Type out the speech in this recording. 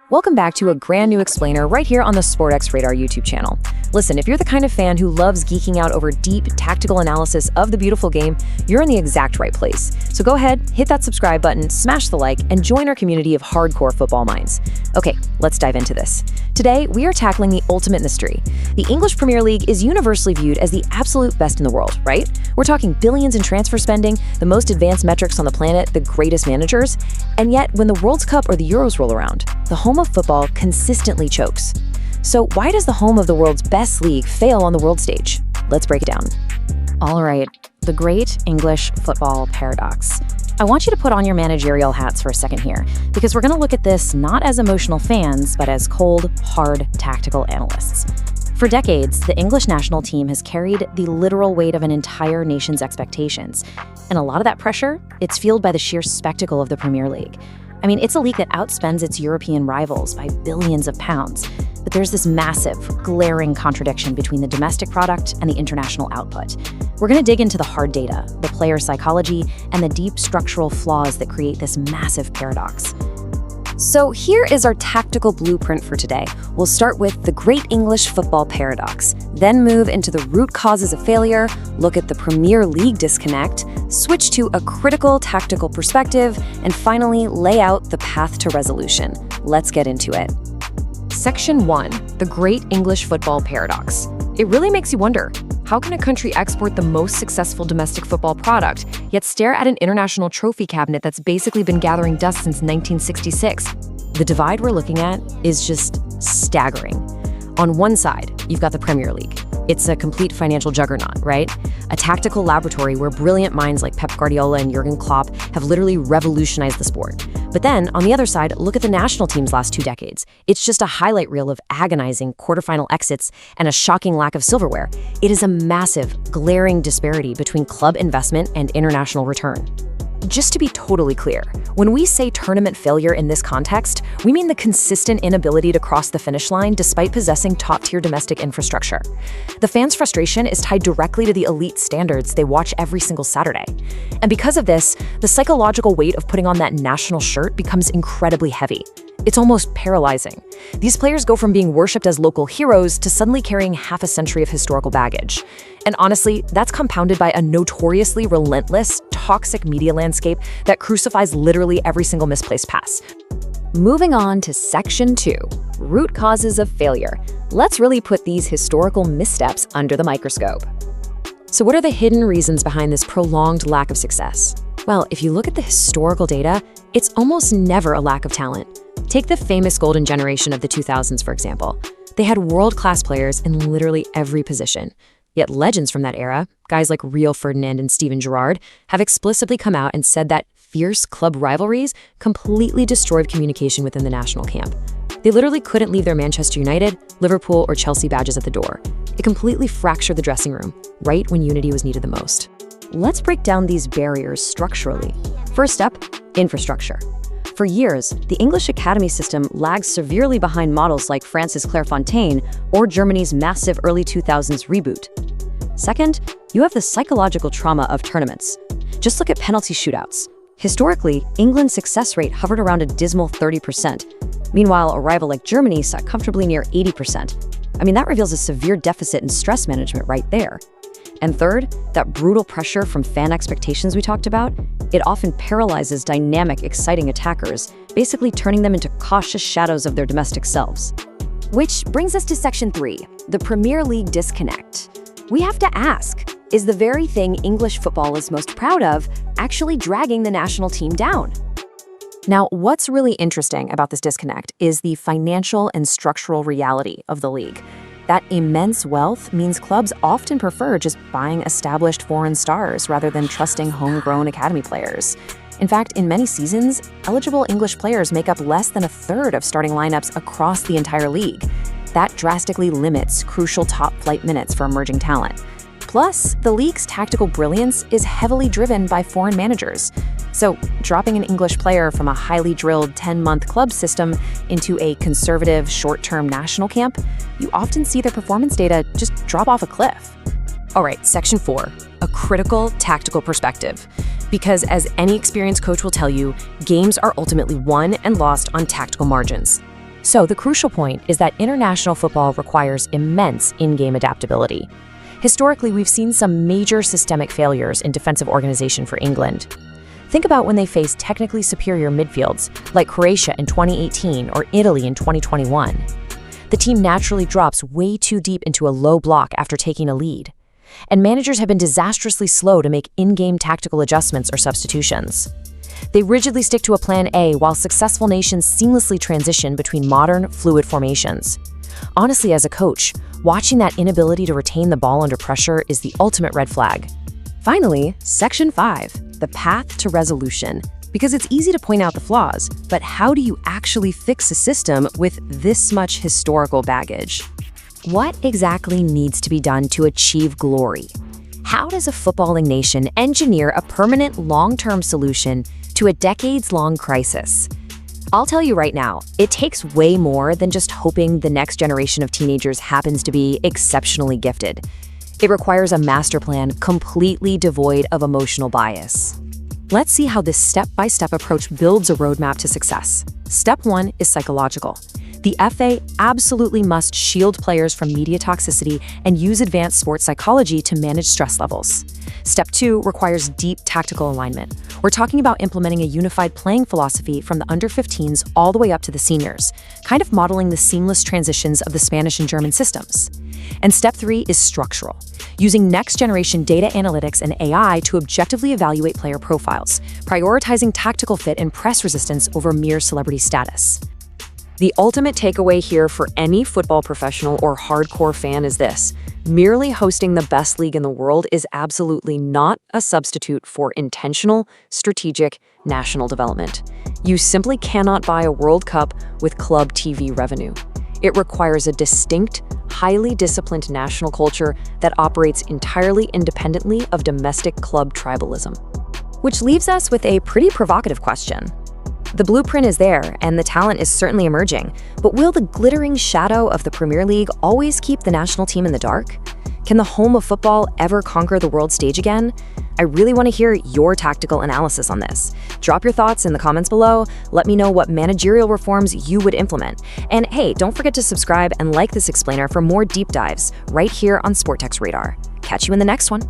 Welcome back to a brand new explainer right here on the Sportx Radar YouTube channel. Listen, if you're the kind of fan who loves geeking out over deep tactical analysis of the beautiful game, you're in the exact right place. So go ahead, hit that subscribe button, smash the like, and join our community of hardcore football minds. Okay, let's dive into this. Today, we are tackling the ultimate mystery. The English Premier League is universally viewed as the absolute best in the world, right? We're talking billions in transfer spending, the most advanced metrics on the planet, the greatest managers, and yet when the World Cup or the Euros roll around, the home of football consistently chokes. So why does the home of the world's best league fail on the world stage? Let's break it down. All right, the great English football paradox. I want you to put on your managerial hats for a second here, because we're going to look at this not as emotional fans, but as cold, hard, tactical analysts. For decades, the English national team has carried the literal weight of an entire nation's expectations. And a lot of that pressure, it's fueled by the sheer spectacle of the Premier League. I mean, it's a league that outspends its European rivals by billions of pounds. But there's this massive, glaring contradiction between the domestic product and the international output. We're going to dig into the hard data, the player psychology, and the deep structural flaws that create this massive paradox. So here is our tactical blueprint for today. We'll start with the great English football paradox, then move into the root causes of failure, look at the Premier League disconnect, switch to a critical tactical perspective, and finally lay out the path to resolution. Let's get into it. Section 1, the great English football paradox. It really makes you wonder, how can a country export the most successful domestic football product, yet stare at an international trophy cabinet that's basically been gathering dust since 1966? The divide we're looking at is just staggering. On one side, you've got the Premier League. It's a complete financial juggernaut, right? A tactical laboratory where brilliant minds like Pep Guardiola and Jurgen Klopp have literally revolutionized the sport. But then, on the other side, look at the national team's last 2 decades. It's just a highlight reel of agonizing quarterfinal exits and a shocking lack of silverware. It is a massive, glaring disparity between club investment and international return. Just to be totally clear, when we say tournament failure in this context, we mean the consistent inability to cross the finish line despite possessing top-tier domestic infrastructure. The fans' frustration is tied directly to the elite standards they watch every single Saturday. And because of this, the psychological weight of putting on that national shirt becomes incredibly heavy. It's almost paralyzing. These players go from being worshipped as local heroes to suddenly carrying half a century of historical baggage. And honestly, that's compounded by a notoriously relentless, toxic media landscape that crucifies literally every single misplaced pass. Moving on to Section 2, root causes of failure. Let's really put these historical missteps under the microscope. So what are the hidden reasons behind this prolonged lack of success? Well, if you look at the historical data, it's almost never a lack of talent. Take the famous golden generation of the 2000s, for example. They had world-class players in literally every position. Yet legends from that era, guys like Rio Ferdinand and Steven Gerrard, have explicitly come out and said that fierce club rivalries completely destroyed communication within the national camp. They literally couldn't leave their Manchester United, Liverpool, or Chelsea badges at the door. It completely fractured the dressing room, right when unity was needed the most. Let's break down these barriers structurally. First up, infrastructure. For years, the English academy system lags severely behind models like France's Clairefontaine or Germany's massive early 2000s reboot. Second, you have the psychological trauma of tournaments. Just look at penalty shootouts. Historically, England's success rate hovered around a dismal 30%. Meanwhile, a rival like Germany sat comfortably near 80%. I mean, that reveals a severe deficit in stress management right there. And third, that brutal pressure from fan expectations we talked about, it often paralyzes dynamic, exciting attackers, basically turning them into cautious shadows of their domestic selves. Which brings us to Section 3, the Premier League disconnect. We have to ask, is the very thing English football is most proud of actually dragging the national team down? Now, what's really interesting about this disconnect is the financial and structural reality of the league. That immense wealth means clubs often prefer just buying established foreign stars rather than trusting homegrown academy players. In fact, in many seasons, eligible English players make up less than a third of starting lineups across the entire league. That drastically limits crucial top-flight minutes for emerging talent. Plus, the league's tactical brilliance is heavily driven by foreign managers. So, dropping an English player from a highly drilled 10-month club system into a conservative, short-term national camp, you often see their performance data just drop off a cliff. All right, Section 4, a critical tactical perspective. Because as any experienced coach will tell you, games are ultimately won and lost on tactical margins. So the crucial point is that international football requires immense in-game adaptability. Historically, we've seen some major systemic failures in defensive organization for England. Think about when they faced technically superior midfields, like Croatia in 2018 or Italy in 2021. The team naturally drops way too deep into a low block after taking a lead. And managers have been disastrously slow to make in-game tactical adjustments or substitutions. They rigidly stick to a plan A while successful nations seamlessly transition between modern, fluid formations. Honestly, as a coach, watching that inability to retain the ball under pressure is the ultimate red flag. Finally, Section 5, the path to resolution. Because it's easy to point out the flaws, but how do you actually fix a system with this much historical baggage? What exactly needs to be done to achieve glory? How does a footballing nation engineer a permanent long-term solution to a decades-long crisis? I'll tell you right now, it takes way more than just hoping the next generation of teenagers happens to be exceptionally gifted. It requires a master plan completely devoid of emotional bias. Let's see how this step-by-step approach builds a roadmap to success. Step 1 is psychological. The FA absolutely must shield players from media toxicity and use advanced sports psychology to manage stress levels. Step 2 requires deep tactical alignment. We're talking about implementing a unified playing philosophy from the under-15s all the way up to the seniors, kind of modeling the seamless transitions of the Spanish and German systems. And step 3 is structural, using next-generation data analytics and AI to objectively evaluate player profiles, prioritizing tactical fit and press resistance over mere celebrity status. The ultimate takeaway here for any football professional or hardcore fan is this: merely hosting the best league in the world is absolutely not a substitute for intentional, strategic, national development. You simply cannot buy a World Cup with club TV revenue. It requires a distinct, highly disciplined national culture that operates entirely independently of domestic club tribalism. Which leaves us with a pretty provocative question. The blueprint is there, and the talent is certainly emerging, but will the glittering shadow of the Premier League always keep the national team in the dark? Can the home of football ever conquer the world stage again? I really want to hear your tactical analysis on this. Drop your thoughts in the comments below. Let me know what managerial reforms you would implement. And hey, don't forget to subscribe and like this explainer for more deep dives right here on Sportx Radar. Catch you in the next one.